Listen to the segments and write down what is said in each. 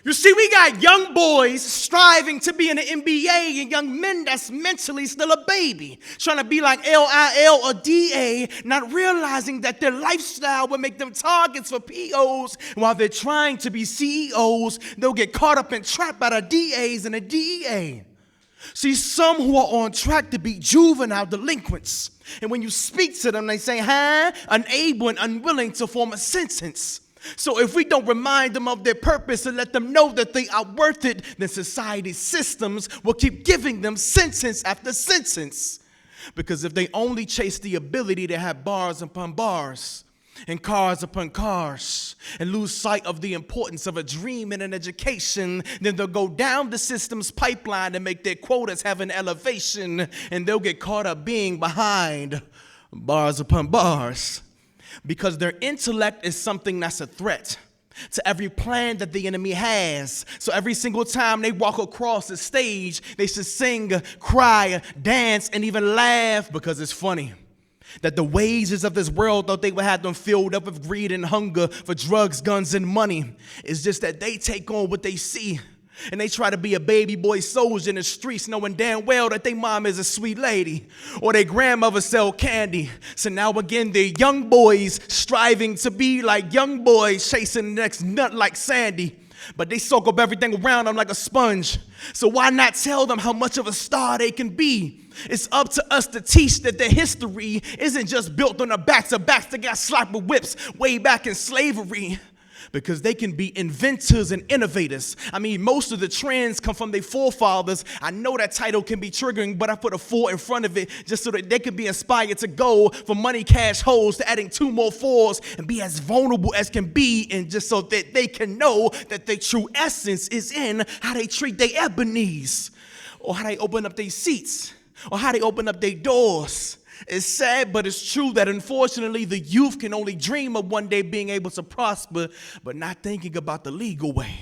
You see, we got young boys striving to be in the NBA and young men that's mentally still a baby, trying to be like LIL or DA, not realizing that their lifestyle will make them targets for POs. While they're trying to be CEOs, they'll get caught up and trapped by the DAs and the DEA. See, some who are on track to be juvenile delinquents, and when you speak to them, they say, unable and unwilling to form a sentence. So if we don't remind them of their purpose and let them know that they are worth it, then society's systems will keep giving them sentence after sentence. Because if they only chase the ability to have bars upon bars and cars upon cars and lose sight of the importance of a dream and an education, then they'll go down the system's pipeline and make their quotas have an elevation, and they'll get caught up being behind bars upon bars. Because their intellect is something that's a threat to every plan that the enemy has. So every single time they walk across the stage, they should sing, cry, dance, and even laugh, because it's funny that the wages of this world thought they would have them filled up with greed and hunger for drugs, guns, and money. It's just that they take on what they see. And they try to be a baby boy soldier in the streets, knowing damn well that their mom is a sweet lady or their grandmother sell candy. So now again, they're young boys striving to be like young boys, chasing the next nut like Sandy. But they soak up everything around them like a sponge. So why not tell them how much of a star they can be? It's up to us to teach that their history isn't just built on the backs of backs that got slapped with whips way back in slavery. Because they can be inventors and innovators. I mean, most of the trends come from their forefathers. I know that title can be triggering, but I put a 4 in front of it just so that they can be inspired to go from money, cash, holes to adding 2 more 4s and be as vulnerable as can be, and just so that they can know that their true essence is in how they treat their ebonies, or how they open up their seats, or how they open up their doors. It's sad, but it's true that unfortunately the youth can only dream of one day being able to prosper, but not thinking about the legal way.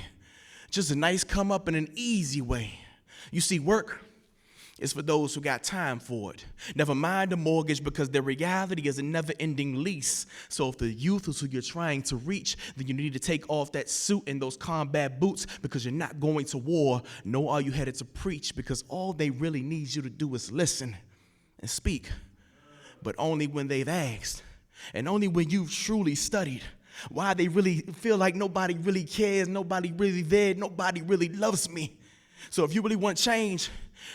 Just a nice come up in an easy way. You see, work is for those who got time for it. Never mind the mortgage, because the reality is a never-ending lease. So if the youth is who you're trying to reach, then you need to take off that suit and those combat boots, because you're not going to war, nor are you headed to preach, because all they really need you to do is listen and speak. But only when they've asked, and only when you've truly studied why they really feel like nobody really cares, nobody really there, nobody really loves me. So if you really want change,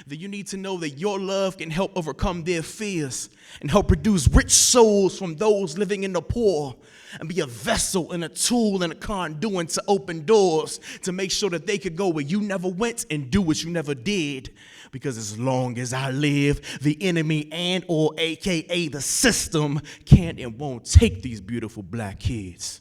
then you need to know that your love can help overcome their fears and help produce rich souls from those living in the poor, and be a vessel and a tool and a conduit to open doors to make sure that they could go where you never went and do what you never did. Because as long as I live, the enemy and or AKA the system can't and won't take these beautiful black kids.